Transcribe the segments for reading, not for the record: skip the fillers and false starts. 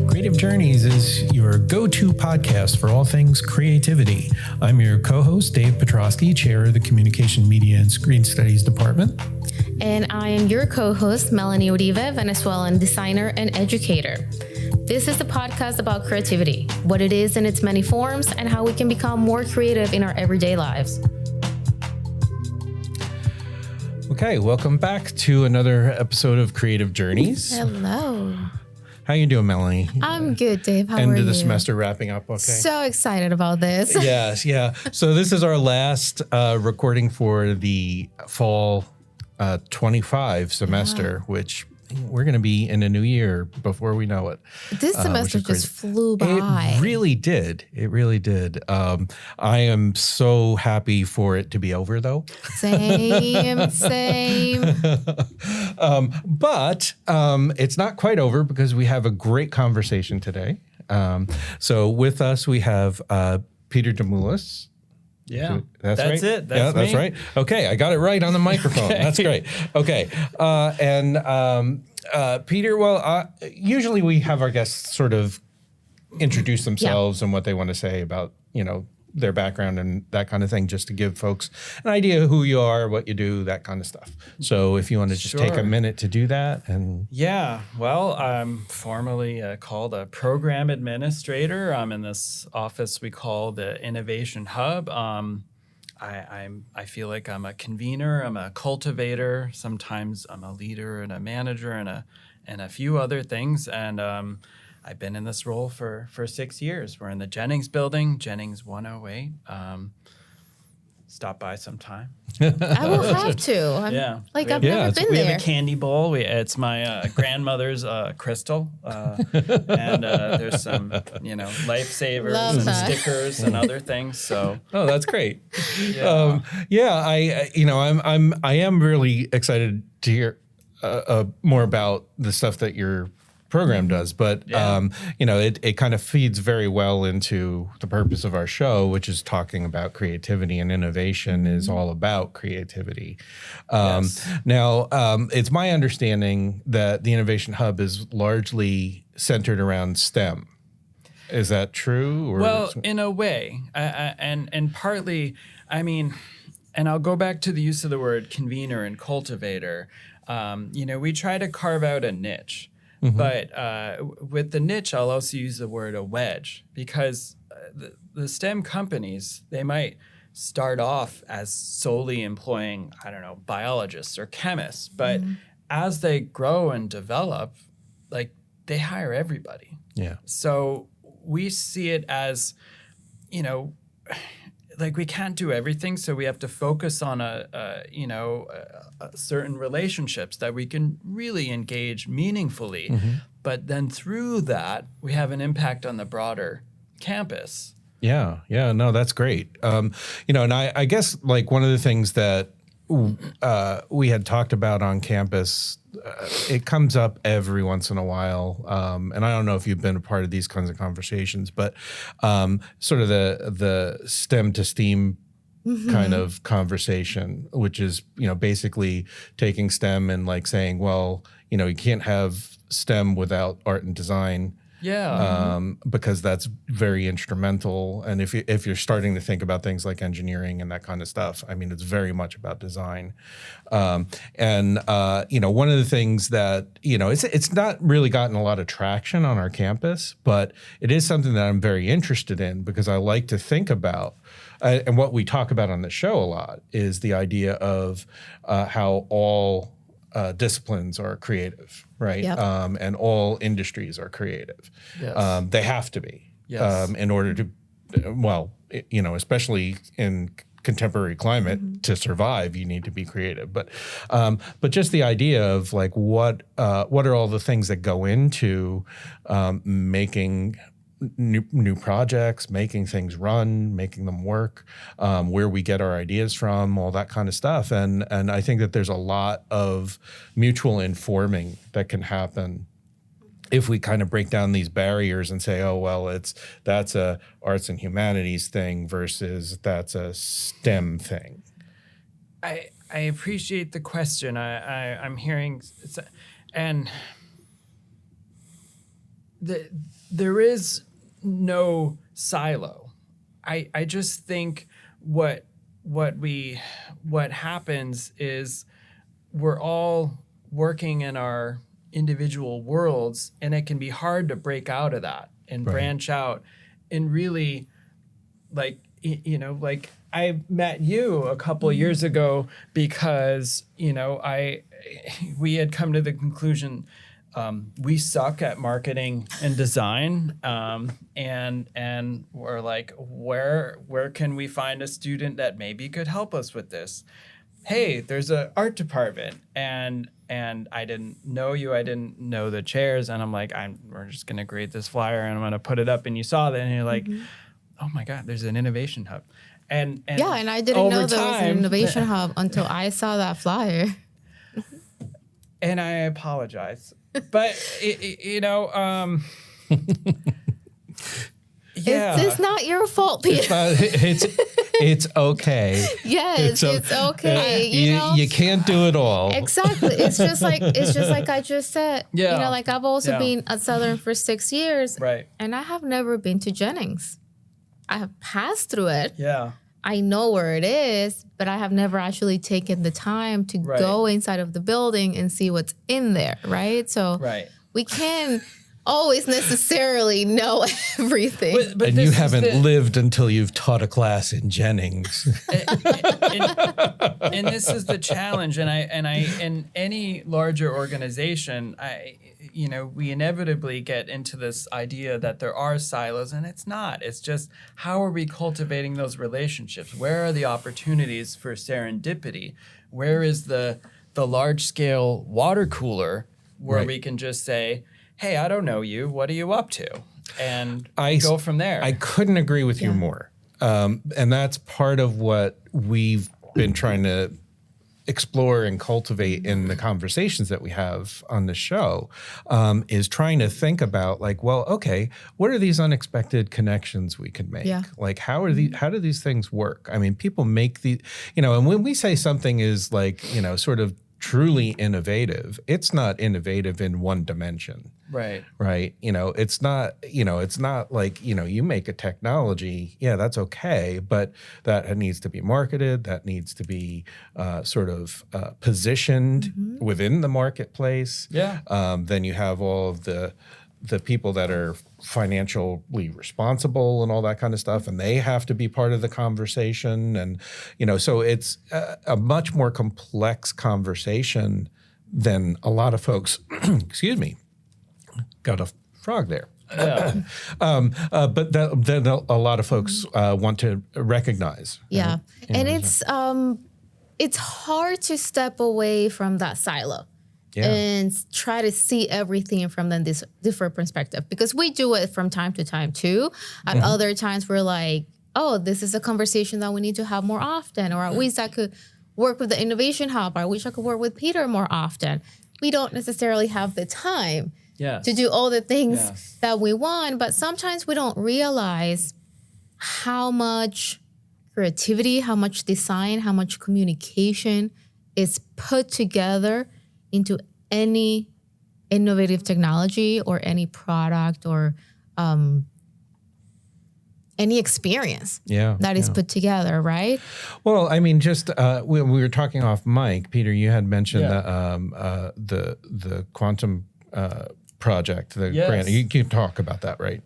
Creative Journeys is your go-to podcast for all things creativity. I'm your co-host, Dave Petrosky, chair of the Communication, Media, and Screen Studies Department. And I am your co-host, Melanie, Venezuelan designer and educator. This is the podcast about creativity, what it is in its many forms, and how we can become more creative in our everyday lives. Okay, welcome back to another episode of Creative Journeys. Hello. How you doing, Melanie? I'm good, Dave. How are you? End of the semester wrapping up, okay? So excited about this. Yes, yeah. So this is our last recording for the fall 25 semester, which we're going to be in a new year before we know it. This semester just flew by. It really did. It really did. I am so happy for it to be over, though. Same. But it's not quite over because we have a great conversation today. So with us, we have Peter Dimoulas. Yeah, that's right. It. That's right. Okay, I got it right on the microphone. Okay. That's great. Okay, and Peter. Well, usually we have our guests sort of introduce themselves and what they want to say about their background and that kind of thing, just to give folks an idea of who you are, what you do, that kind of stuff. So if you want to just take a minute to do that. And yeah, well, I'm formerly called a program administrator. I'm in this office we call the Innovation Hub. I feel like I'm a convener, I'm a cultivator. Sometimes I'm a leader and a manager and a few other things. And I've been in this role for 6 years. We're in the Jennings building, Jennings 108. Stop by sometime. I will have to. I've never been there. We have a candy bowl. It's my grandmother's crystal. And there's some, lifesavers and stickers and other things. So. Oh, that's great. I am really excited to hear more about the stuff that you're program does, but it kind of feeds very well into the purpose of our show, which is talking about creativity, and innovation is all about creativity. Now, it's my understanding that the Innovation Hub is largely centered around STEM. Is that true? Or well, in a way, and partly, and I'll go back to the use of the word convener and cultivator. We try to carve out a niche. Mm-hmm. But with the niche, I'll also use the word a wedge, because the STEM companies, they might start off as solely employing, biologists or chemists. But as they grow and develop, they hire everybody. Yeah. So we see it as, we can't do everything, so we have to focus on certain relationships that we can really engage meaningfully. Mm-hmm. But then through that, we have an impact on the broader campus. Yeah, no, that's great. And I guess one of the things that we had talked about on campus, it comes up every once in a while, and I don't know if you've been a part of these kinds of conversations, but sort of the STEM to STEAM kind of conversation, which is basically taking STEM and saying, well, you can't have STEM without art and design. Yeah. Because that's very instrumental. And if you're starting to think about things like engineering and that kind of stuff, it's very much about design. One of the things that, it's not really gotten a lot of traction on our campus, but it is something that I'm very interested in, because I like to think about, and what we talk about on the show a lot is the idea of how all disciplines are creative, right? Yep. And all industries are creative. Yes. They have to be, yes. In order to, especially in contemporary climate, to survive, you need to be creative. But just the idea of what are all the things that go into making new projects, making things run, making them work, where we get our ideas from, all that kind of stuff. And I think that there's a lot of mutual informing that can happen if we kind of break down these barriers and say, oh, well, that's a arts and humanities thing versus that's a STEM thing. I appreciate the question. I'm hearing, and there is no silo. I just think what happens is we're all working in our individual worlds, and it can be hard to break out of that and branch out and really, like, like I met you a couple of years ago because we had come to the conclusion we suck at marketing and design, and we're like, where can we find a student that maybe could help us with this? Hey, there's an art department, and I didn't know you, I didn't know the chairs, and I'm like, we're just gonna create this flyer and I'm gonna put it up, and you saw that, and you're like, oh my God, there's an innovation hub, and I didn't know there was an innovation hub until I saw that flyer. And I apologize, but yeah, it's not your fault, Peter. It's okay. Yes, it's okay. You can't do it all. Exactly. It's just like I just said. Yeah. Like I've also been at Southern for 6 years. Right. And I have never been to Jennings. I have passed through it. Yeah. I know where it is, but I have never actually taken the time to go inside of the building and see what's in there, right? So we can't always necessarily know everything. But and you haven't lived until you've taught a class in Jennings. And this is the challenge. And I in any larger organization, we inevitably get into this idea that there are silos, and it's not. It's just, how are we cultivating those relationships? Where are the opportunities for serendipity? Where is the large scale water cooler where we can just say, hey, I don't know you. What are you up to? And go from there. I couldn't agree with you more. And that's part of what we've been trying to explore and cultivate in the conversations that we have on the show, is trying to think about, like, well, okay, what are these unexpected connections we can make? Like, how do these things work? I mean, people make and when we say something is like, sort of truly innovative, it's not innovative in one dimension. Right. It's not like, you make a technology, that's okay, but that needs to be marketed, that needs to be sort of positioned within the marketplace. Then you have all of the people that are financially responsible and all that kind of stuff, and they have to be part of the conversation. And, so it's a much more complex conversation than a lot of folks, excuse me, got a frog there. But then a lot of folks want to recognize. And it's hard to step away from that silo. And try to see everything from this different perspective, because we do it from time to time too. At other times we're like, oh, this is a conversation that we need to have more often, or at least I could work with the Innovation Hub, or I wish I could work with Peter more often. We don't necessarily have the time to do all the things that we want, but sometimes we don't realize how much creativity, how much design, how much communication is put together into any innovative technology or any product or any experience that is put together, right? Well, I mean, just we were talking off mic, Peter, you had mentioned the quantum project, the grant. You can talk about that, right?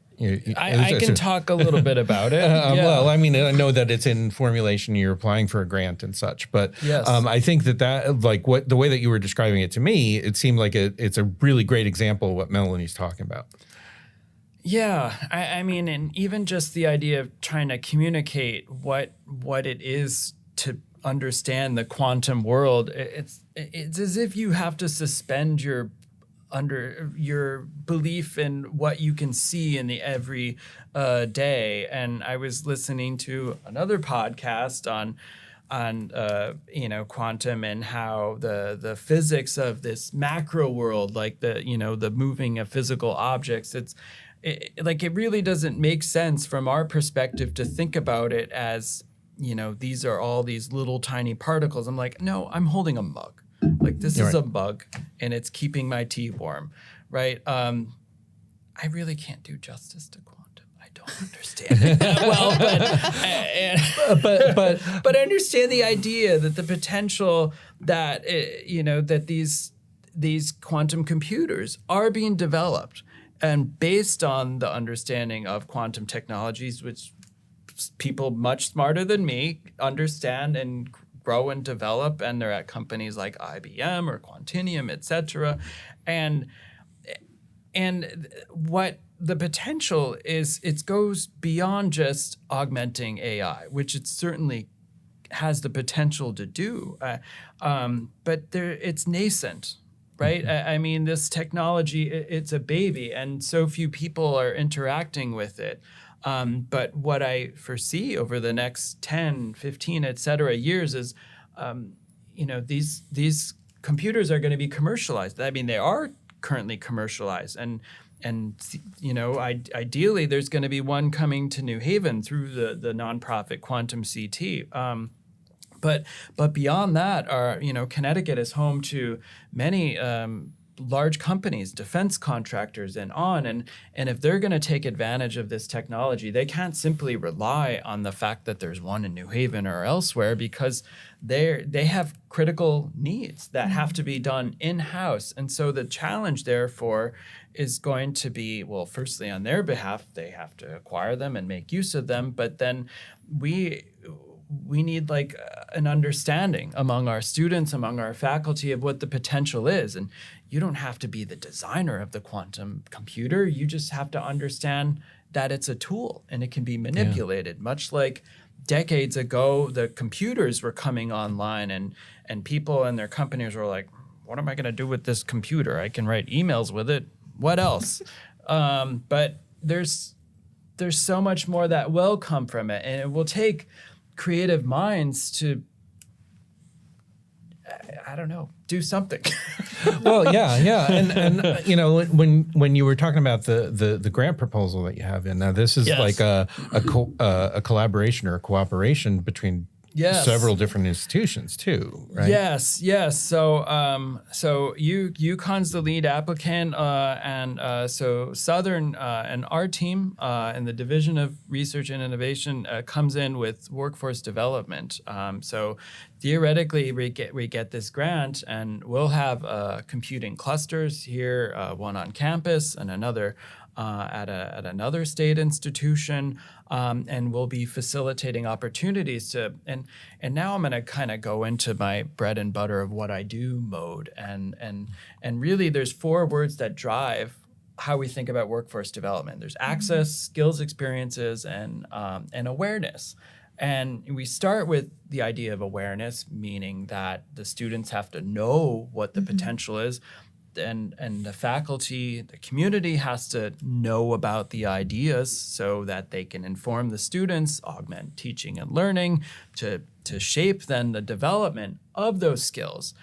I can talk a little bit about it. Well, I mean, I know that it's in formulation. You're applying for a grant and such, but I think that like the way that you were describing it to me, it seemed like it's a really great example of what Melanie's talking about. Yeah, I mean, and even just the idea of trying to communicate what it is to understand the quantum world. It's as if you have to suspend your belief in what you can see in the every day. And I was listening to another podcast on quantum and how the physics of this macro world, like the moving of physical objects, it really doesn't make sense from our perspective to think about it as these are all these little tiny particles. I'm like, no, I'm holding a mug. Like this is a mug and it's keeping my tea warm, right? I really can't do justice to quantum. I don't understand it that well, but I understand the idea that the potential that that these quantum computers are being developed, and based on the understanding of quantum technologies, which people much smarter than me understand and grow and develop, and they're at companies like IBM or Quantinuum, et cetera, and what the potential is, it goes beyond just augmenting AI, which it certainly has the potential to do, but it's nascent, right? I mean, this technology, it's a baby, and so few people are interacting with it. But what I foresee over the next 10, 15, et cetera, years is, these computers are going to be commercialized. I mean, they are currently commercialized, and ideally there's going to be one coming to New Haven through the nonprofit Quantum CT. But beyond that, Connecticut is home to many large companies, defense contractors, and if they're going to take advantage of this technology, they can't simply rely on the fact that there's one in New Haven or elsewhere, because they have critical needs that have to be done in-house. And so the challenge, therefore, is going to be, well, firstly, on their behalf, they have to acquire them and make use of them, but then we need like an understanding among our students, among our faculty, of what the potential is. And you don't have to be the designer of the quantum computer. You just have to understand that it's a tool and it can be manipulated, much like decades ago, the computers were coming online and people and their companies were like, what am I going to do with this computer? I can write emails with it. What else? But there's so much more that will come from it, and it will take creative minds to, I don't know, do something. Well, yeah, and when you were talking about the grant proposal that you have in now, this is like a collaboration or a cooperation between several different institutions too, right? Yes. So UConn's the lead applicant, and so Southern and our team in the Division of Research and Innovation comes in with workforce development. So theoretically, we get this grant, and we'll have computing clusters here, one on campus and another at another state institution, and we'll be facilitating opportunities to, and now I'm going to kind of go into my bread and butter of what I do mode, and really there's 4 words that drive how we think about workforce development. There's access, skills, experiences, and awareness. And we start with the idea of awareness, meaning that the students have to know what the potential is, and the faculty, the community has to know about the ideas so that they can inform the students, augment teaching and learning to shape then the development of those skills.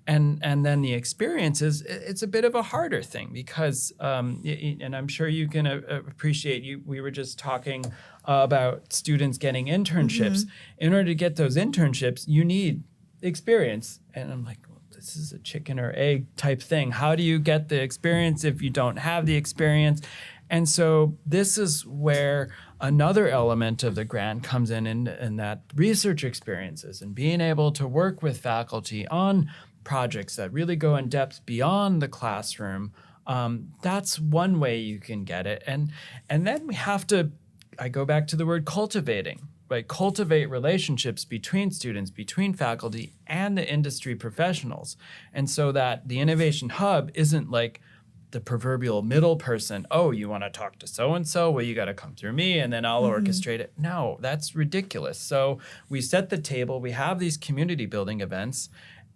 And then the experiences, it's a bit of a harder thing because, and I'm sure you can appreciate, we were just talking about students getting internships. In order to get those internships, you need experience. And I'm like, this is a chicken or egg type thing. How do you get the experience if you don't have the experience? And so this is where another element of the grant comes in that research experiences and being able to work with faculty on projects that really go in depth beyond the classroom. That's one way you can get it. And then we have to, I go back to the word cultivating. Right, cultivate relationships between students, between faculty, and the industry professionals. And so that the Innovation Hub isn't like the proverbial middle person. Oh, you want to talk to so-and-so? Well, you got to come through me, and then I'll orchestrate it. No, that's ridiculous. So we set the table. We have these community building events,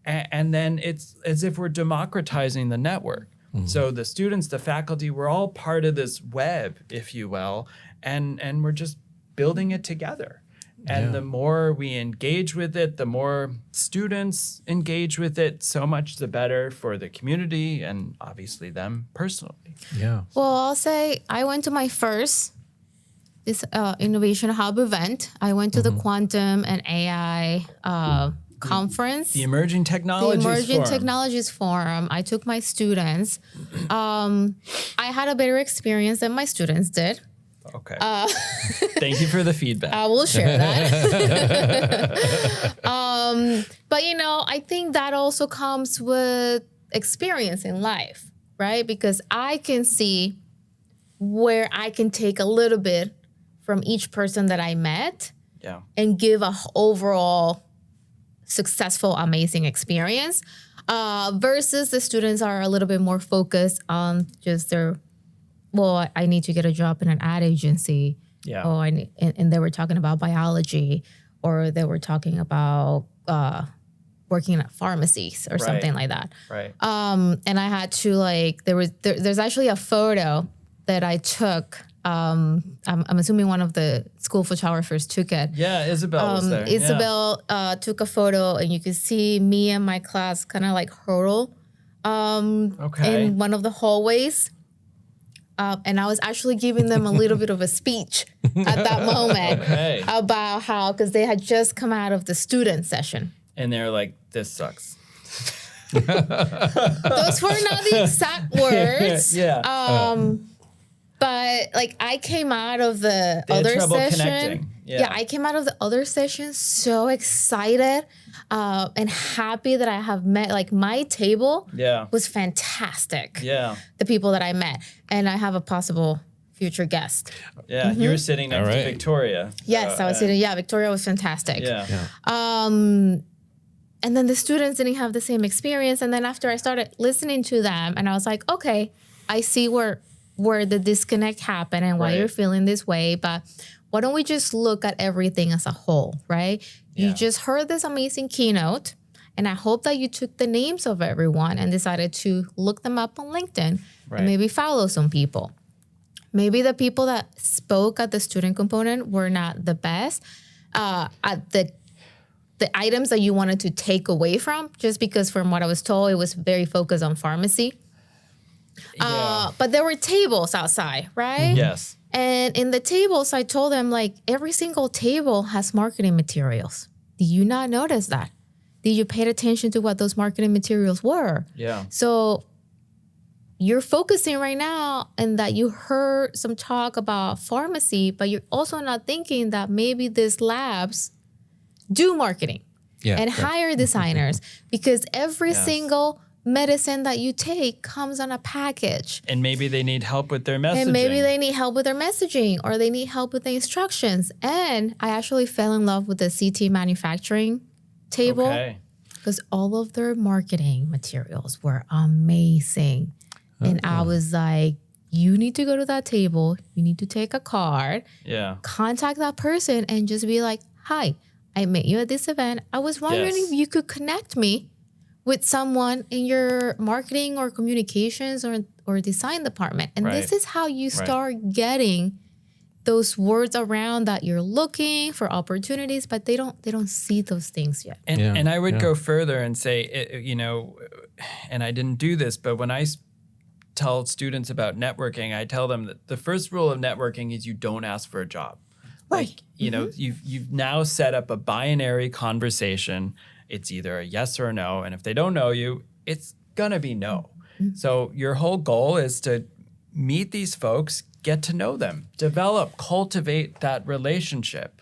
and then it's as if we're democratizing the network. So the students, the faculty, we're all part of this web, if you will, and we're just building it together. And the more we engage with it, the more students engage with it, so much the better for the community and obviously them personally. Yeah. Well, I'll say I went to my first this innovation hub event. I went to the Quantum and AI conference. The Emerging Technologies Forum. I took my students. I had a better experience than my students did. Okay. Thank you for the feedback. I will share that. But, I think that also comes with experience in life, right? Because I can see where I can take a little bit from each person that I met and give a overall successful, amazing experience versus the students are a little bit more focused on just I need to get a job in an ad agency. Yeah. Oh, and they were talking about biology, or they were talking about working at pharmacies or something like that. Right. And I had to there's actually a photo that I took. I'm assuming one of the school photographers took it. Yeah, Isabel was there. Isabel took a photo, and you could see me and my class kind of like hurdle in one of the hallways. And I was actually giving them a little bit of a speech at that moment about how, because they had just come out of the student session. And they're like, this sucks. Those were not the exact words. But I came out of the other session. I came out of the other session so excited and happy that I have met. My table was fantastic. Yeah. The people that I met. And I have a possible future guest. Yeah. You were sitting next to Victoria. Yes, I was sitting. Yeah, Victoria was fantastic. Yeah. And then the students didn't have the same experience. And then after I started listening to them, and I was like, okay, I see where the disconnect happened and why you're feeling this way. But why don't we just look at everything as a whole, right? Yeah. You just heard this amazing keynote, and I hope that you took the names of everyone and decided to look them up on LinkedIn and maybe follow some people. Maybe the people that spoke at the student component were not the best at the items that you wanted to take away from, just because from what I was told, it was very focused on pharmacy. But there were tables outside, right? Yes. And in the tables, I told them, every single table has marketing materials. Did you not notice that? Did you pay attention to what those marketing materials were? Yeah. So you're focusing right now and that you heard some talk about pharmacy, but you're also not thinking that maybe these labs do marketing and hire designers, because every single medicine that you take comes on a package. And maybe they need help with their messaging. Or they need help with the instructions. And I actually fell in love with the CT manufacturing table because all of their marketing materials were amazing. And I was like, you need to go to that table. You need to take a card. Yeah. Contact that person and just be like, hi, I met you at this event. I was wondering if you could connect me with someone in your marketing or communications or design department. And this is how you start getting those words around that you're looking for opportunities, but they don't see those things yet. And I would go further and say, and I didn't do this, but when I tell students about networking, I tell them that the first rule of networking is you don't ask for a job. Right. You've now set up a binary conversation. It's either a yes or a no. And if they don't know you, it's going to be no. Mm-hmm. So your whole goal is to meet these folks, get to know them, develop, cultivate that relationship.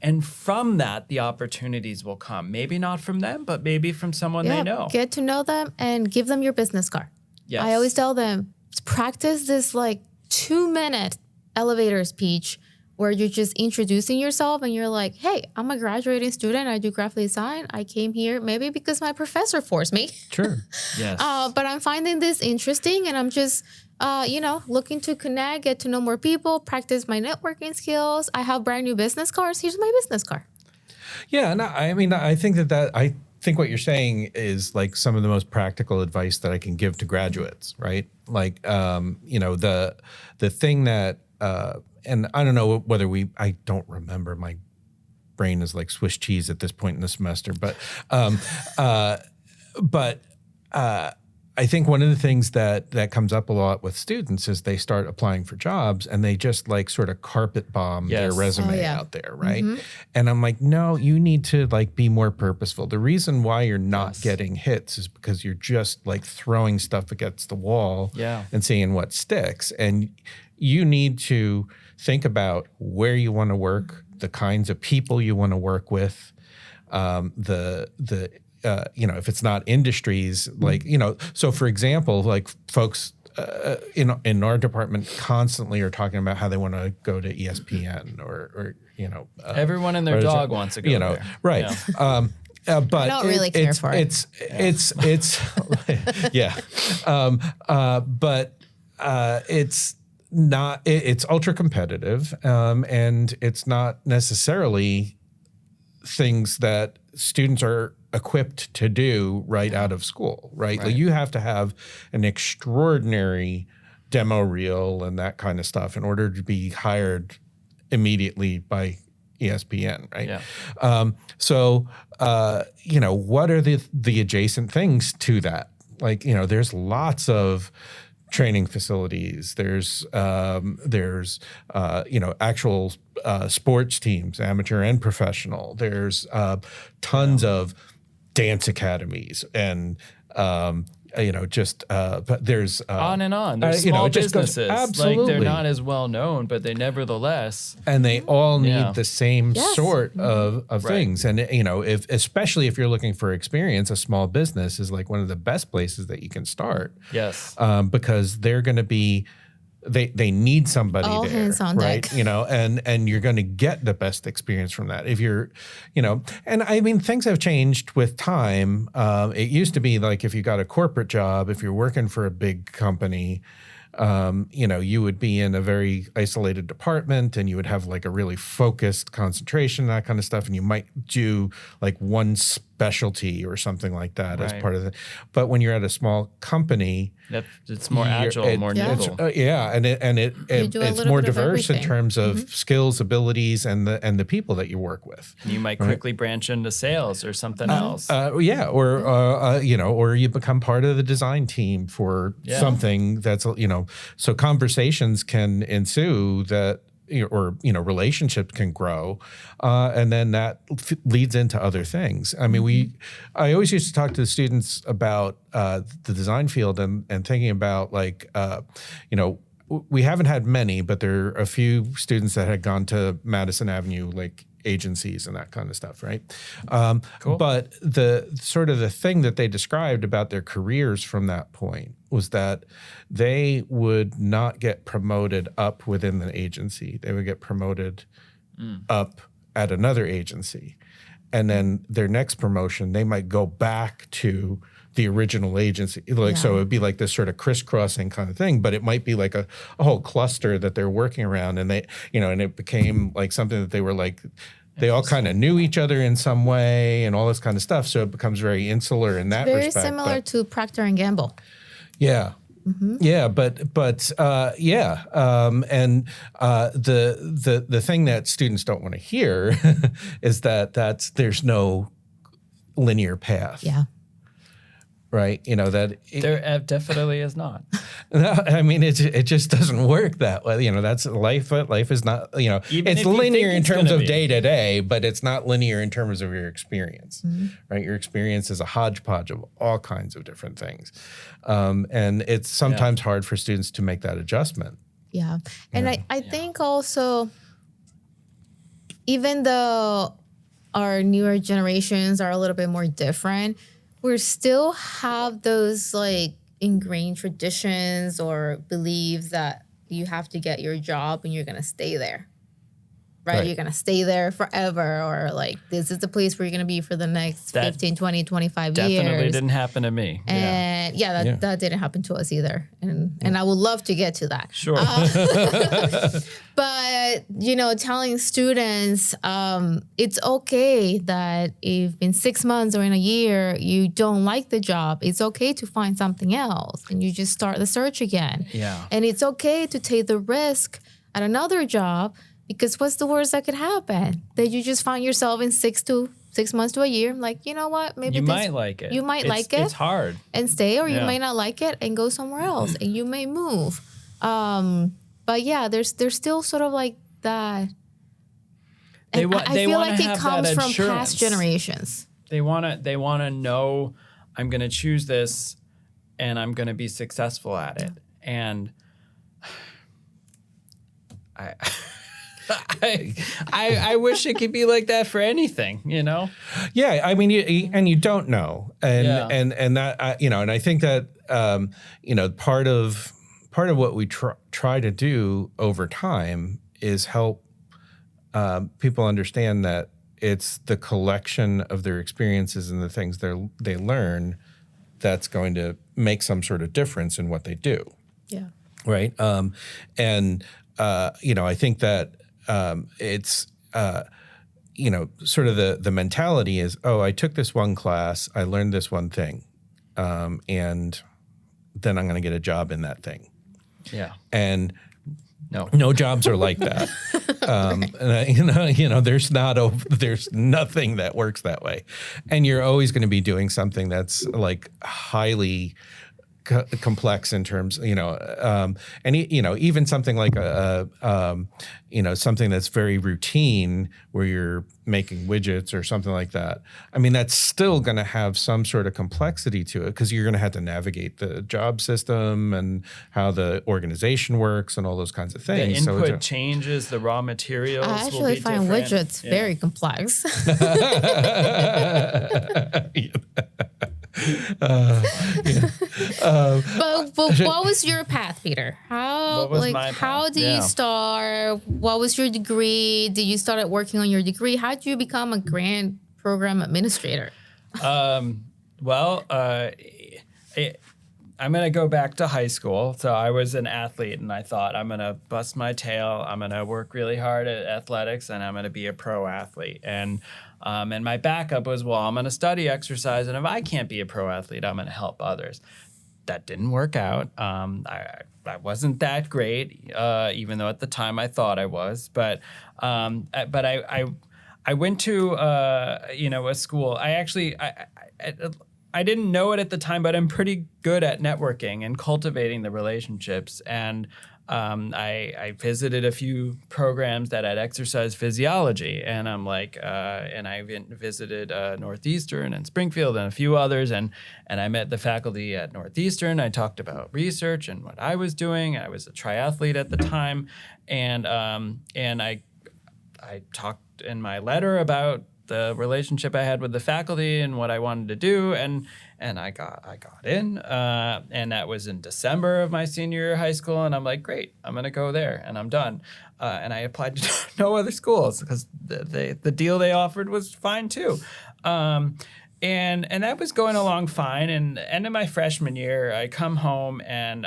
And from that, the opportunities will come. Maybe not from them, but maybe from someone they know. Get to know them and give them your business card. Yes. I always tell them, practice this 2-minute elevator speech where you're just introducing yourself and you're like, hey, I'm a graduating student. I do graphic design. I came here maybe because my professor forced me. Sure. Yes. But I'm finding this interesting and I'm just, looking to connect, get to know more people, practice my networking skills. I have brand new business cards. Here's my business card. Yeah. No, I think I think what you're saying is some of the most practical advice that I can give to graduates, right? The thing that, and I don't know whether I don't remember, my brain is like Swiss cheese at this point in the semester, but I I think one of the things that comes up a lot with students is they start applying for jobs and they just like sort of carpet bomb their resume out there, right? And I'm like, no, you need to like be more purposeful. The reason why you're not getting hits is because you're just like throwing stuff against the wall and seeing what sticks. And you need to think about where you want to work, the kinds of people you want to work with, if it's not industries, like, so for example, like folks in our department constantly are talking about how they want to go to ESPN or everyone and their dog wants to go there. Right. I But don't really care for it. It's not, it's ultra competitive, and it's not necessarily things that students are equipped to do right out of school, right? Like you have to have an extraordinary demo reel and that kind of stuff in order to be hired immediately by ESPN, right? What are the adjacent things to that? Like, there's lots of training facilities. There's actual sports teams, amateur and professional. There's tons of dance academies and but there's on and on. There's small businesses. Absolutely. Like they're not as well known, but they nevertheless. And they all need the same sort of things. And especially if you're looking for experience, a small business is like one of the best places that you can start. Yes. Because they're going to be. They need somebody all there, hands on right? deck. And you're going to get the best experience from that. If you're, and I mean, things have changed with time. It used to be like if you got a corporate job, if you're working for a big company, you would be in a very isolated department and you would have like a really focused concentration, that kind of stuff. And you might do like one specialty or something like that as part of it. But when you're at a small company, it's more agile, more nimble. It's more diverse in terms of skills, abilities, and the people that you work with. You might quickly branch into sales or something else. Or you become part of the design team for something that's so conversations can ensue that. Or relationships can grow, and then that leads into other things. I mean, I always used to talk to the students about the design field and thinking about like, we haven't had many, but there are a few students that had gone to Madison Avenue, like agencies and that kind of stuff, right? Cool. But the sort of the thing that they described about their careers from that point was that they would not get promoted up within the agency. They would get promoted up at another agency. And then their next promotion, they might go back to the original agency. So it would be like this sort of crisscrossing kind of thing, but it might be like a whole cluster that they're working around, and they, and it became like something that they were like, they all kind of knew each other in some way and all this kind of stuff. So it becomes very insular in that respect. Very similar to Procter and Gamble. Yeah. Mm-hmm. Yeah, and the thing that students don't want to hear is that there's no linear path. Yeah. Right, There definitely is not. No, I mean it just doesn't work that way. That's life. Life is not. It's linear in terms of day to day, but it's not linear in terms of your experience. Right, your experience is a hodgepodge of all kinds of different things, and it's sometimes hard for students to make that adjustment. Yeah, and I think also, even though our newer generations are a little bit more different, we still have those like ingrained traditions or beliefs that you have to get your job and you're going to stay there, right? You're going to stay there forever, or like this is the place where you're going to be for the next 15, 20, 25 years. Definitely didn't happen to me. And that didn't happen to us either. And I would love to get to that. Sure. But, telling students, it's okay that if in 6 months or in a year you don't like the job, it's okay to find something else and you just start the search again. Yeah. And it's okay to take the risk at another job, because what's the worst that could happen? That you just find yourself in 6 to 6 months to a year, like, you know what, maybe You might like it. You might like it. It's hard. And stay, or you Yeah. may not like it and go somewhere else, and you may move. But yeah, there's still sort of like that. And I feel like it comes from past generations. They want to know, I'm going to choose this and I'm going to be successful at it. And I wish it could be like that for anything, you know? Yeah, I mean, you don't know, and that and I think that part of what we try to do over time is help people understand that it's the collection of their experiences and the things they learn that's going to make some sort of difference in what they do. Yeah. Right. I think that it's, sort of the mentality is, oh, I took this one class, I learned this one thing, and then I'm going to get a job in that thing. Yeah. And no jobs are like that. There's nothing that works that way. And you're always going to be doing something that's like highly complex in terms, even something like something that's very routine where you're making widgets or something like that. I mean, that's still going to have some sort of complexity to it because you're going to have to navigate the job system and how the organization works and all those kinds of things. The input changes, the raw materials. I actually find widgets very complex. But what was your path, Peter? How did you start? What was your degree? Did you start working on your degree? How did you become a grant program administrator? I'm going to go back to high school. So I was an athlete, and I thought I'm going to bust my tail. I'm going to work really hard at athletics, and I'm going to be a pro athlete. And my backup was, well, I'm going to study exercise, and if I can't be a pro athlete, I'm going to help others. That didn't work out. I wasn't that great, even though at the time I thought I was. But I went to a school. I didn't know it at the time, but I'm pretty good at networking and cultivating the relationships. And I visited a few programs that had exercise physiology, and I'm like, and I visited Northeastern and Springfield and a few others, and I met the faculty at Northeastern. I talked about research and what I was doing. I was a triathlete at the time, and I talked in my letter about the relationship I had with the faculty and what I wanted to do, and I got in, and that was in December of my senior year of high school, and I'm like, great, I'm gonna go there, and I'm done, and I applied to no other schools because the deal they offered was fine too, and that was going along fine. And end of my freshman year, I come home and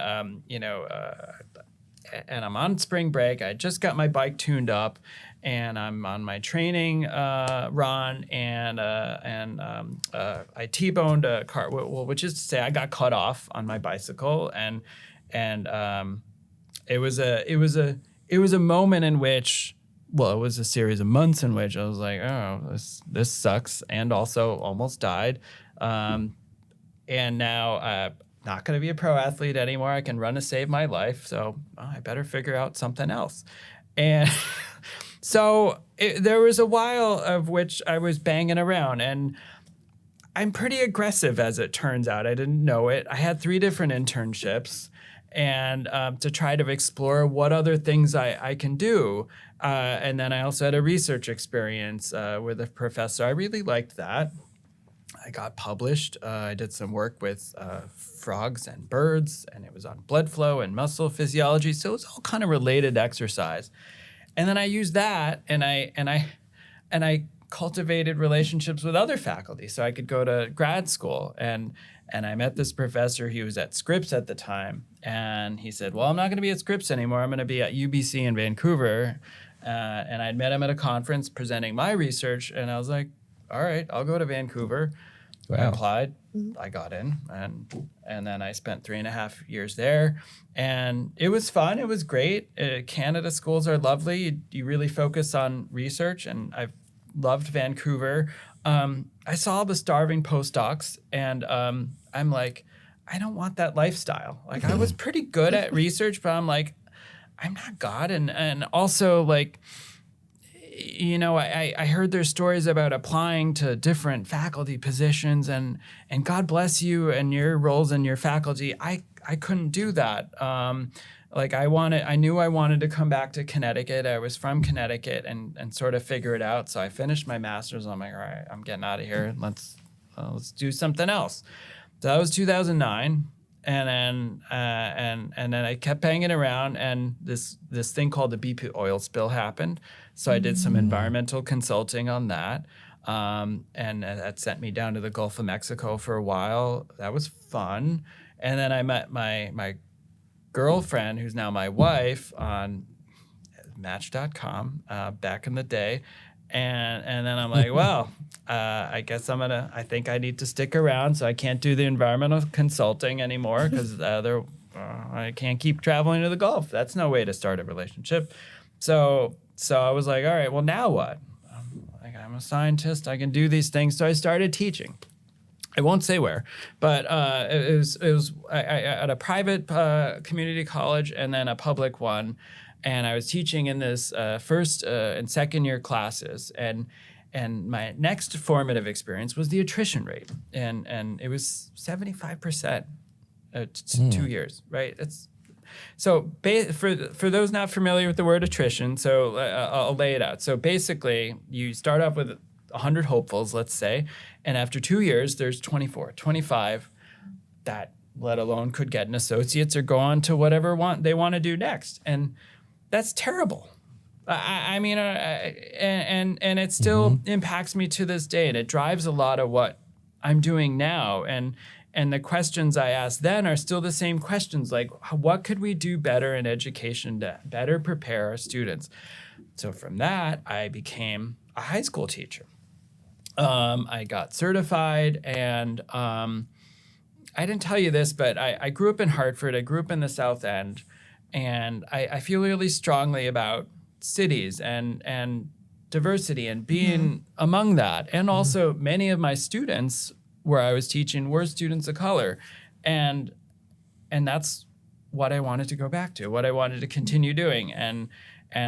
and I'm on spring break. I just got my bike tuned up, and I'm on my training run, and I T-boned a car, which is to say I got cut off on my bicycle, and it was a moment in which, well, it was a series of months in which I was like, oh, this sucks, and also almost died, and now not going to be a pro athlete anymore. I can run to save my life, so I better figure out something else. And so there was a while of which I was banging around, and I'm pretty aggressive, as it turns out. I didn't know it. I had 3 different internships, and to try to explore what other things I can do. And then I also had a research experience with a professor. I really liked that. I got published. I did some work with frogs and birds, and it was on blood flow and muscle physiology. So it was all kind of related to exercise. And then I used that, and I cultivated relationships with other faculty, so I could go to grad school. And I met this professor. He was at Scripps at the time, and he said, "Well, I'm not going to be at Scripps anymore. I'm going to be at UBC in Vancouver." And I'd met him at a conference presenting my research, and I was like, "All right, I'll go to Vancouver." Wow. I applied. I got in, and then I spent 3.5 years there, and it was fun. It was great. Canada schools are lovely. You really focus on research, and I've loved Vancouver. I saw the starving postdocs, and I'm like, I don't want that lifestyle. Like, I was pretty good at research, but I'm like, I'm not God. And also, like, you know, I heard their stories about applying to different faculty positions, and God bless you and your roles in your faculty. I couldn't do that. Like, I knew I wanted to come back to Connecticut. I was from Connecticut, and sort of figure it out. So I finished my master's. I'm like, all right, I'm getting out of here. Let's do something else. So that was 2009. And then I kept banging around, and this thing called the BP oil spill happened. So I did some environmental consulting on that, and that sent me down to the Gulf of Mexico for a while. That was fun. And then I met my girlfriend, who's now my wife, on Match.com back in the day. And then I'm like, well, I guess I think I need to stick around, so I can't do the environmental consulting anymore because I can't keep traveling to the Gulf. That's no way to start a relationship. So I was like, all right, well, now what? I'm a scientist. I can do these things. So I started teaching. I won't say where, but it was at a private community college and then a public one. And I was teaching in this first and second year classes, and my next formative experience was the attrition rate, and it was 75% 2 years, right? For those not familiar with the word attrition, so I'll lay it out. So basically, you start off with 100 hopefuls, let's say, and after 2 years, there's 25 that, let alone, could get an associate's or go on to whatever they want to do next, and that's terrible. I mean, and it still impacts me to this day, and it drives a lot of what I'm doing now. And the questions I asked then are still the same questions, like, what could we do better in education to better prepare our students? So from that, I became a high school teacher. I got certified, and I didn't tell you this, but I grew up in Hartford. I grew up in the South End. And I feel really strongly about cities and diversity and being among that. And also many of my students where I was teaching were students of color. And that's what I wanted to go back to, what I wanted to continue doing. And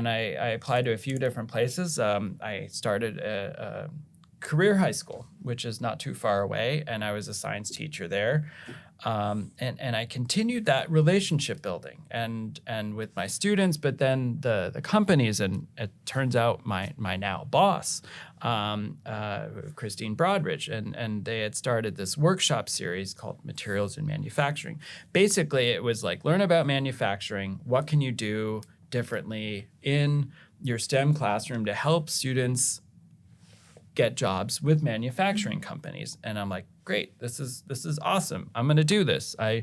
I applied to a few different places. I started a career high school, which is not too far away, and I was a science teacher there. And I continued that relationship building and with my students, but then the companies, and it turns out my now boss, Christine Broadridge, and they had started this workshop series called Materials in Manufacturing. Basically, it was like, learn about manufacturing. What can you do differently in your STEM classroom to help students get jobs with manufacturing companies? And I'm like, great, this is awesome. I'm going to do this. I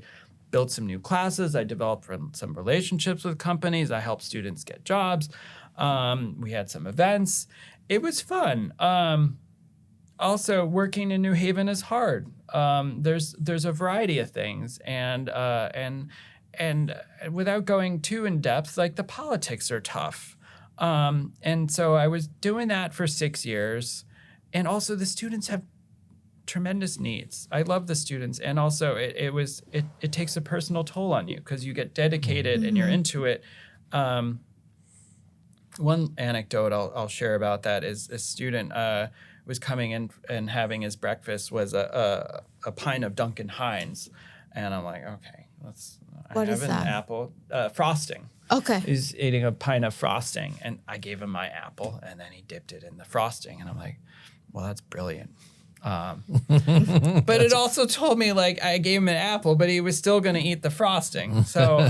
built some new classes. I developed some relationships with companies. I helped students get jobs. We had some events. It was fun. Also, working in New Haven is hard. There's a variety of things, and without going too in depth, like, the politics are tough. And so I was doing that for 6 years. And also, the students have tremendous needs. I love the students, and also it takes a personal toll on you because you get dedicated and you're into it. One anecdote I'll share about that is a student was coming in and having his breakfast was a pint of Duncan Hines, and I'm like, okay, What is that? apple frosting. Okay. He's eating a pint of frosting, and I gave him my apple, and then he dipped it in the frosting, and I'm like, well, that's brilliant. But it also told me, like, I gave him an apple, but he was still going to eat the frosting. So,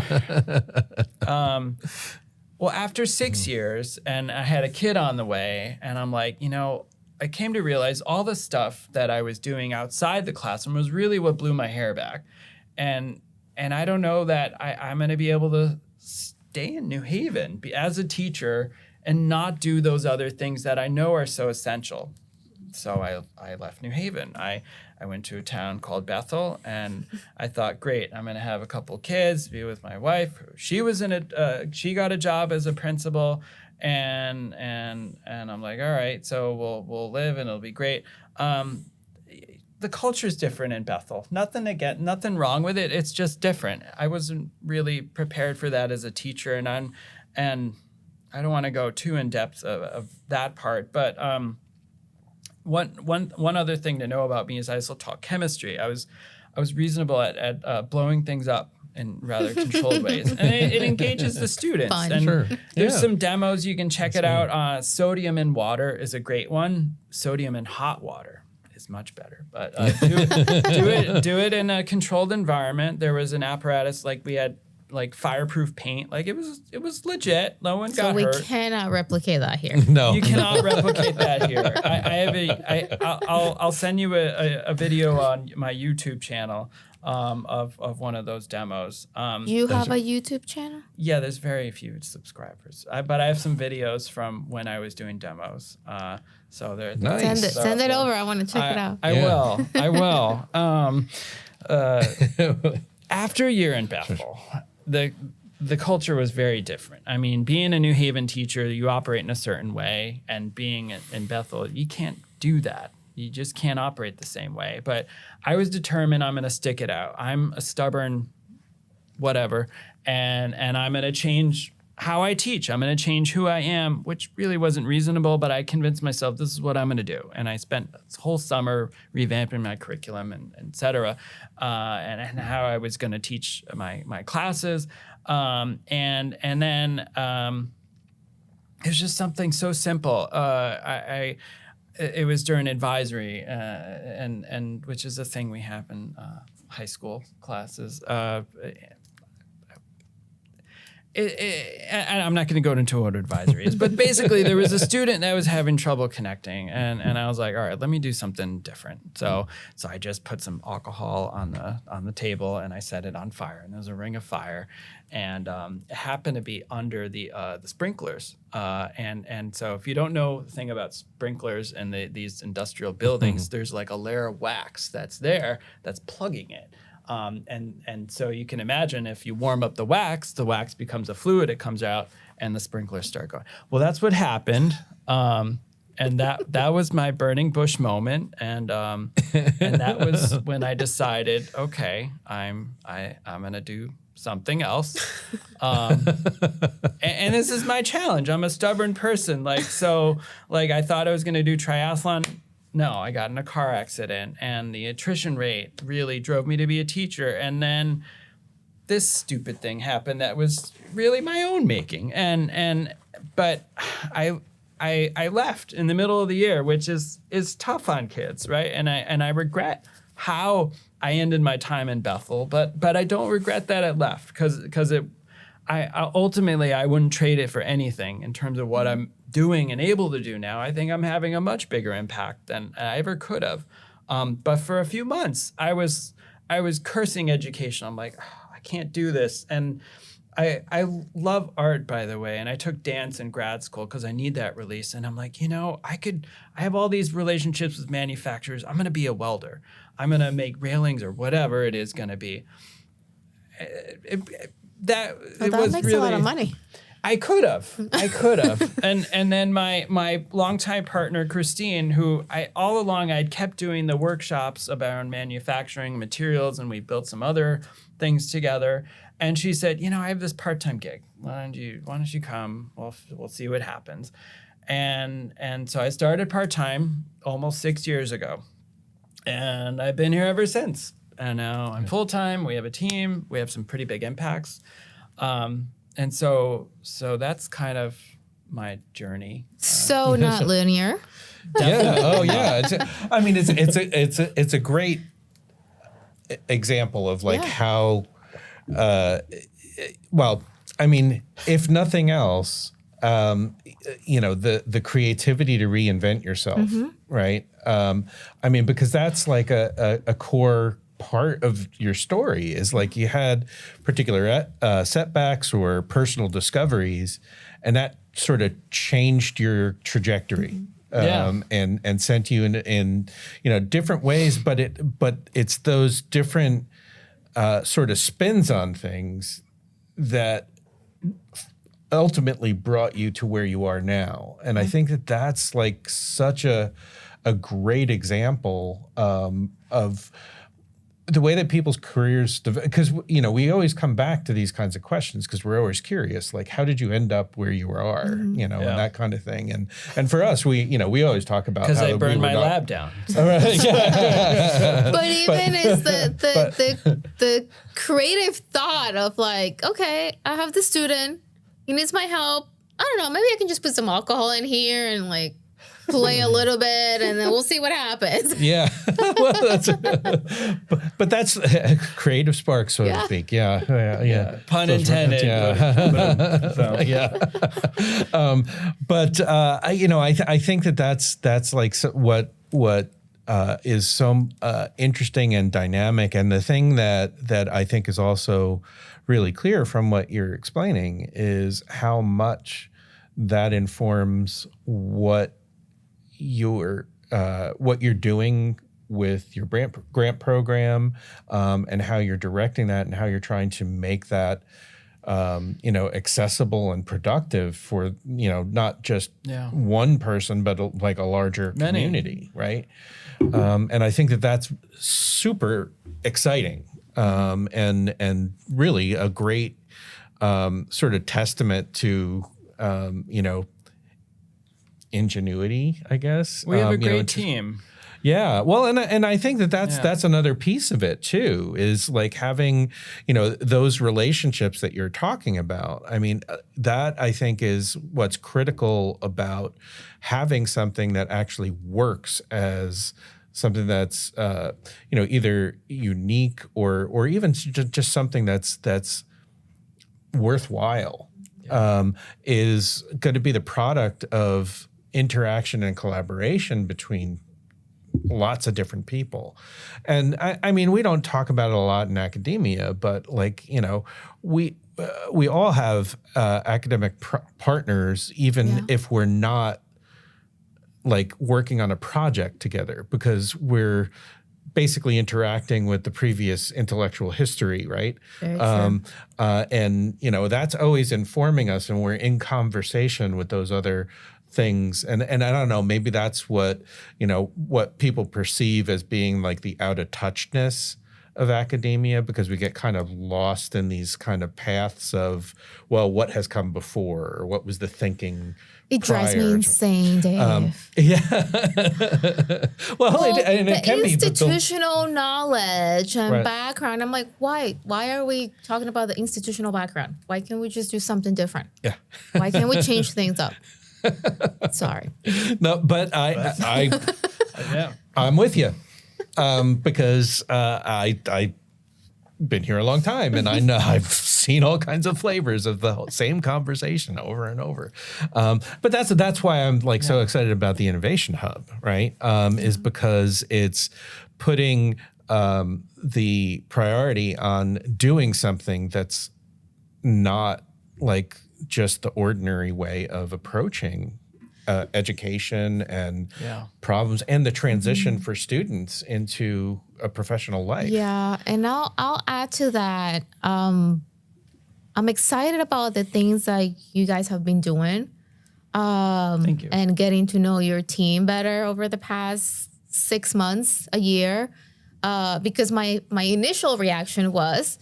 well, after 6 years, and I had a kid on the way, and I'm like, I came to realize all the stuff that I was doing outside the classroom was really what blew my hair back. And I don't know that I'm going to be able to stay in New Haven as a teacher and not do those other things that I know are so essential. So I left New Haven. I went to a town called Bethel, and I thought, great, I'm going to have a couple kids, be with my wife. She got a job as a principal, and I'm like, all right, so we'll live and it'll be great. The culture is different in Bethel. Nothing wrong with it. It's just different. I wasn't really prepared for that as a teacher, and I don't want to go too in depth of that part, but one other thing to know about me is I also taught chemistry. I was reasonable at blowing things up in rather controlled ways, and it engages the students. Fun. And Sure. there's Yeah. some demos, you can check it out. Sodium in water is a great one. Sodium in hot water is much better, but do it in a controlled environment. There was an apparatus, like we had like fireproof paint, like it was legit. No one So got we hurt. cannot replicate that here. No. You cannot replicate that here. I'll send you a video on my YouTube channel of one of those demos. You have a YouTube channel? Yeah, there's very few subscribers, but I have some videos from when I was doing demos. So they're Nice. Send it over. I want to check it out. I will. I will. After a year in Bethel, the culture was very different. I mean, being a New Haven teacher, you operate in a certain way, and being in Bethel, you can't do that. You just can't operate the same way. But I was determined I'm going to stick it out. I'm a stubborn whatever, and I'm going to change how I teach. I'm going to change who I am, which really wasn't reasonable, but I convinced myself this is what I'm going to do. And I spent this whole summer revamping my curriculum and et cetera, and how I was going to teach my classes. And then it was just something so simple. It was during advisory, and which is a thing we have in high school classes. And I'm not going to go into what advisory is, but basically there was a student that was having trouble connecting, and I was like, all right, let me do something different. So I just put some alcohol on the table, and I set it on fire, and there was a ring of fire, and it happened to be under the sprinklers. And so if you don't know the thing about sprinklers and these industrial buildings, there's like a layer of wax that's there that's plugging it. And so you can imagine if you warm up the wax becomes a fluid, it comes out, and the sprinklers start going. Well, that's what happened. And that was my burning bush moment. And that was when I decided, okay, I'm going to do something else. And this is my challenge. I'm a stubborn person. I thought I was going to do triathlon. No, I got in a car accident, and the attrition rate really drove me to be a teacher. And then this stupid thing happened that was really my own making. But I left in the middle of the year, which is tough on kids, right? And I regret how I ended my time in Bethel, but I don't regret that I left because I ultimately I wouldn't trade it for anything in terms of what I'm doing and able to do now. I think I'm having a much bigger impact than I ever could have. But for a few months, I was cursing education. I'm like, oh, I can't do this. And I love art, by the way, and I took dance in grad school because I need that release. And I'm like, I have all these relationships with manufacturers. I'm going to be a welder. I'm going to make railings or whatever it is going to be. That makes really, a lot of money. I could have. And then my longtime partner, Christine, who all along I'd kept doing the workshops about manufacturing materials, and we built some other things together. And she said, I have this part-time gig. Why don't you come? We'll see what happens. And so I started part-time almost 6 years ago. And I've been here ever since. And now I'm full-time. We have a team. We have some pretty big impacts. And so that's kind of my journey. So not linear. Yeah. Oh, yeah. It's a great example of how. If nothing else, the creativity to reinvent yourself, right? Because that's like a core part of your story is like you had particular setbacks or personal discoveries, and that sort of changed your trajectory. And sent you in different ways, but it's those different sort of spins on things that ultimately brought you to where you are now. And I think that that's like such a great example of the way that people's careers, because, you know, we always come back to these kinds of questions because we're always curious, like, how did you end up where you are, you know, and that kind of thing. And for us, we always talk about Because how I burned my lab down. But even is the creative thought of like, okay, I have the student, he needs my help. I don't know, maybe I can just put some alcohol in here and like play a little bit, and then we'll see what happens. Yeah, well, but that's creative spark, so to speak. Yeah. Pun intended. But I think that's like what is so interesting and dynamic, and the thing that I think is also really clear from what you're explaining is how much that informs what you're doing with your grant program, and how you're directing that, and how you're trying to make that accessible and productive for not just one person, but like a larger community, right? And I think that that's super exciting, and really a great sort of testament to ingenuity, I guess. We have a great team. Yeah. Well, and I think that's another piece of it too, is like having, those relationships that you're talking about. I mean, that I think is what's critical about having something that actually works as something that's, either unique or even just something that's worthwhile, is going to be the product of interaction and collaboration between lots of different people. And I mean, we don't talk about it a lot in academia, but like, we all have academic partners, even if we're not like working on a project together, because we're basically interacting with the previous intellectual history, right? Very true. And that's always informing us, and we're in conversation with those other things. And I don't know, maybe that's what people perceive as being like the out of touchness of academia, because we get kind of lost in these kind of paths of, well, what has come before, or what was the thinking It drives me insane, Dave. Well, it can be. The institutional knowledge and background. I'm like, why? Why are we talking about the institutional background? Why can't we just do something different? Yeah. Why can't we change things up? Sorry. No, but I'm with you, because I've been here a long time, and I know I've seen all kinds of flavors of the same conversation over and over. But that's why I'm like so excited about the Innovation Hub, right? Is because it's putting the priority on doing something that's not like just the ordinary way of approaching education and problems, and the transition for students into a professional life. Yeah, and I'll add to that. I'm excited about the things that you guys have been doing. Thank you. And getting to know your team better over the past 6 months, a year. Because my initial reaction was,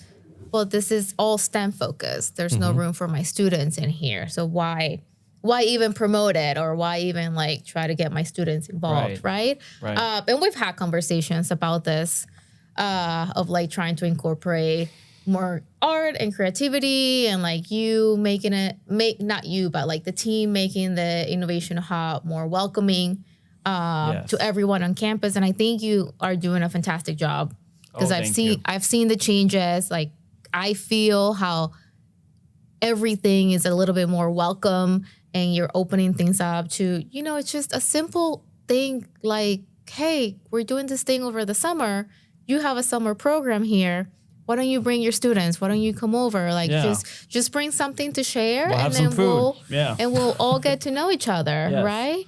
well, this is all STEM focused. There's no room for my students in here. So why even promote it, or why even like try to get my students involved, right? And we've had conversations about this, of like trying to incorporate more art and creativity, and like you not you, but like the team making the Innovation Hub more welcoming to everyone on campus. And I think you are doing a fantastic job, because I've seen the changes. Like I feel how everything is a little bit more welcome, and you're opening things up to, it's just a simple thing like, hey, we're doing this thing over the summer. You have a summer program here. Why don't you bring your students? Why don't you come over? Like just bring something to share, we'll and then we'll all get to know each other, right?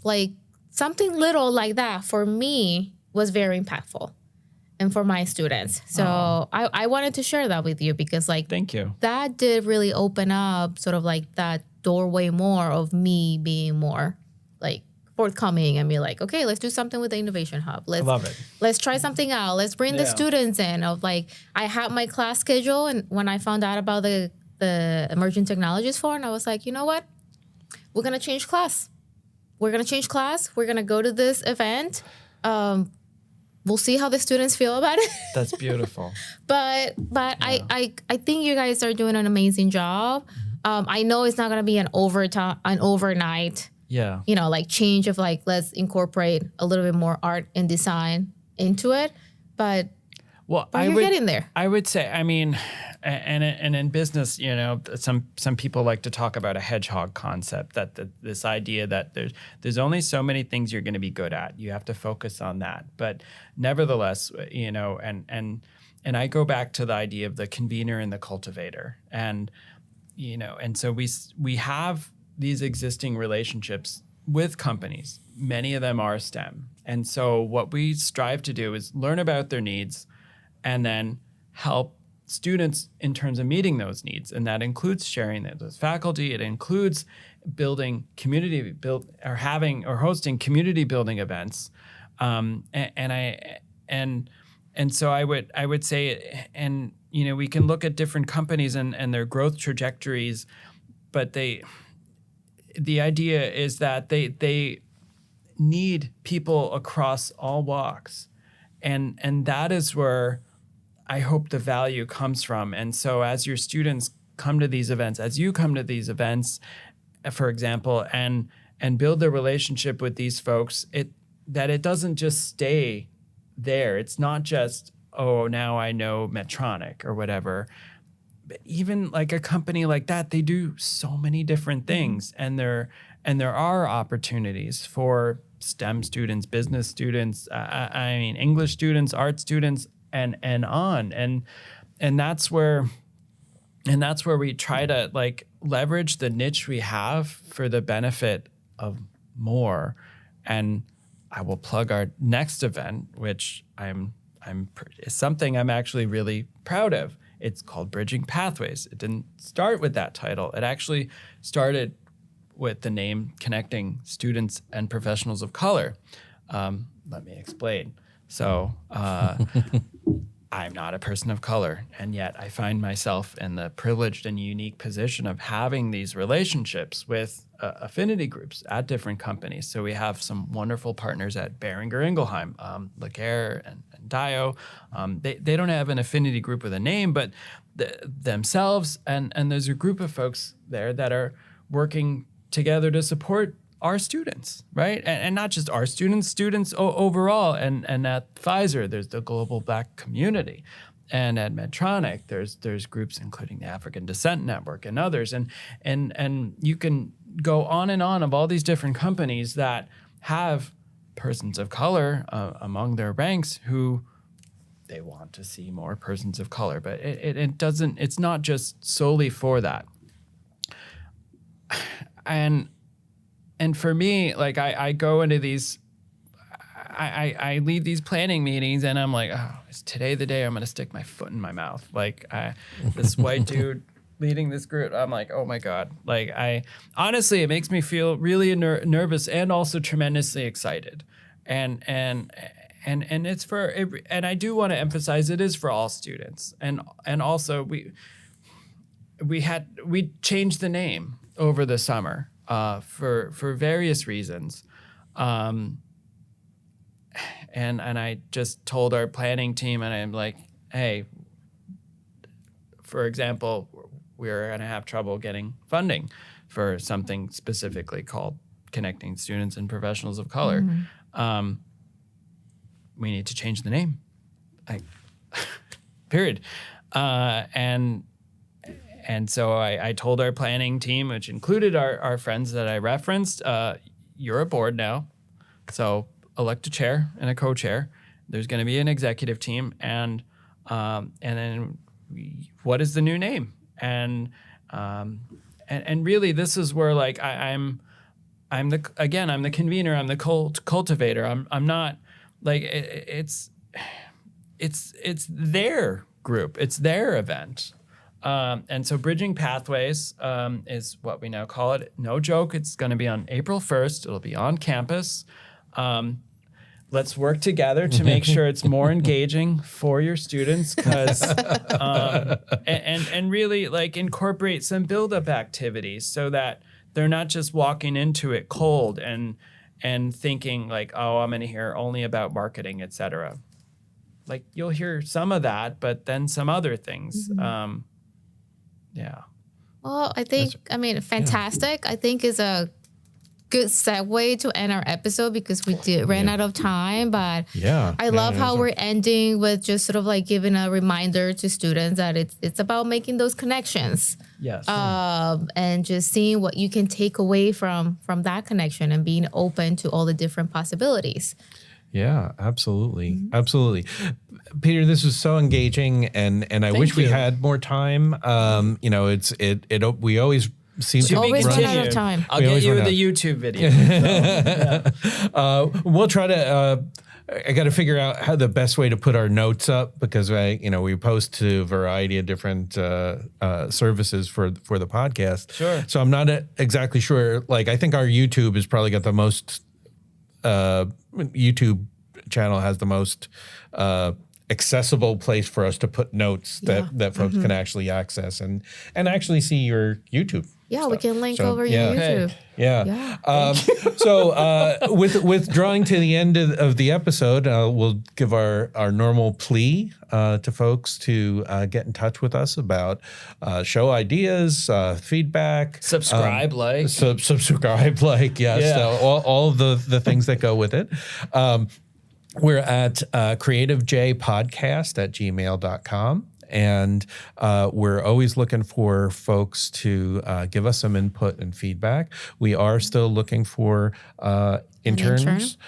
Like something little like that for me was very impactful. and for my students. So I wanted to share that with you because like Thank you. that did really open up sort of like that doorway more of me being more like forthcoming and be like, okay, let's do something with the Innovation Hub. I love it. Let's try something out. Let's bring the Yeah. students in. Of like, I had my class schedule, and when I found out about the Emerging Technologies Forum, I was like, you know what? We're gonna change class. We're gonna change class. We're gonna go to this event. We'll see how the students feel about it. That's beautiful. But I think you guys are doing an amazing job. I know it's not gonna be an overnight. Yeah. You know, like change of like, let's incorporate a little bit more art and design into it. But Well, you're getting there. I would say, I mean, and in business, you know, some people like to talk about a hedgehog concept, that this idea that there's only so many things you're going to be good at. You have to focus on that. But nevertheless, you know, and I go back to the idea of the convener and the cultivator, and you know, and so we have these existing relationships with companies. Many of them are STEM. And so what we strive to do is learn about their needs and then help students in terms of meeting those needs. And that includes sharing that with faculty. It includes building hosting community building events. And so I would say, and you know, we can look at different companies and their growth trajectories, but the idea is that they need people across all walks. And that is where I hope the value comes from. And so as your students come to these events, as you come to these events, for example, and build a relationship with these folks, it doesn't just stay there. It's not just, oh, now I know Medtronic or whatever. But even like a company like that, they do so many different things, and there are opportunities for STEM students, business students, I mean English students, art students, and on, and that's where we try to like leverage the niche we have for the benefit of more. And I will plug our next event, which is something I'm actually really proud of. It's called Bridging Pathways. It didn't start with that title. It actually started with the name Connecting Students and Professionals of Color. Let me explain. So I'm not a person of color, and yet I find myself in the privileged and unique position of having these relationships with affinity groups at different companies. So we have some wonderful partners at Boehringer Ingelheim, Laguerre and Dio. They don't have an affinity group with a name, but themselves, and there's a group of folks there that are working together to support our students, right? And not just our students overall. And at Pfizer, there's the Global Black Community. And at Medtronic, there's groups including the African Descent Network and others. And you can go on and on of all these different companies that have persons of color among their ranks who they want to see more persons of color. But it's not just solely for that. And for me, like I go into these, I lead these planning meetings, and I'm like, oh, is today the day I'm going to stick my foot in my mouth? Like this white dude leading this group, I'm like, oh my God. Like honestly, it makes me feel really nervous and also tremendously excited. And it's for, and I do want to emphasize it is for all students. And also we changed the name over the summer. For various reasons. And I just told our planning team, and I'm like, hey, for example, we're going to have trouble getting funding for something specifically called Connecting Students and Professionals of Color. Mm-hmm. We need to change the name. Period. And so I told our planning team, which included our friends that I referenced, you're aboard now. So elect a chair and a co-chair. There's going to be an executive team, and then what is the new name? And really, this is where like I'm the convener. I'm the cultivator. I'm not like it's it's their group, it's their event. And so Bridging Pathways is what we now call it. No joke, it's going to be on April 1st. It'll be on campus. Let's work together to make sure it's more engaging for your students, because and really like incorporate some build-up activities so that they're not just walking into it cold and thinking like, oh, I'm going to hear only about marketing, et cetera. Like you'll hear some of that, but then some other things. Yeah. Well, I think, fantastic. I think is a good segue to end our episode because we ran out of time. But I love how we're ending with just sort of like giving a reminder to students that it's about making those connections. Yes. And just seeing what you can take away from that connection and being open to all the different possibilities. Yeah, absolutely. Absolutely. Peter, this was so engaging and I wish we had more time. We always seem to always run out of time. I'll get you the YouTube video. We'll try to I got to figure out how the best way to put our notes up because we post to a variety of different services for the podcast. Sure. So I'm not exactly sure. Like I think our YouTube has probably got the most YouTube channel has the most accessible place for us to put notes that folks can actually access and actually see your YouTube. Yeah, stuff. we can link over your YouTube. Yeah. So with drawing to the end of the episode, we'll give our normal plea to folks to get in touch with us about show ideas, feedback. Subscribe, subscribe, yes. Yeah. So all of the things that go with it. We're at creativejpodcast@gmail.com. And we're always looking for folks to give us some input and feedback. We are still looking for interns.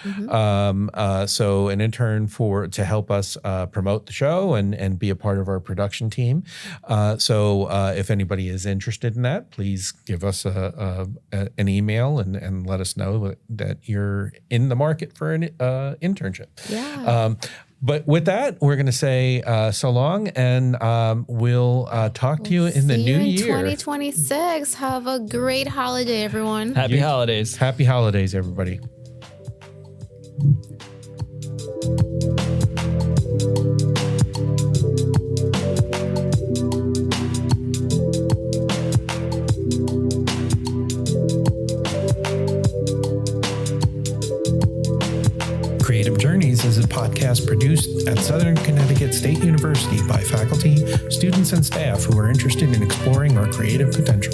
So an intern to help us promote the show and be a part of our production team. So if anybody is interested in that, please give us an email and let us know that you're in the market for an internship. Yeah. But with that, we're going to say so long, and we'll talk to you in the new year. 2026. Have a great holiday, everyone. Happy holidays. Happy holidays, everybody. Creative Journeys is a podcast produced at Southern Connecticut State University by faculty, students, and staff who are interested in exploring our creative potential.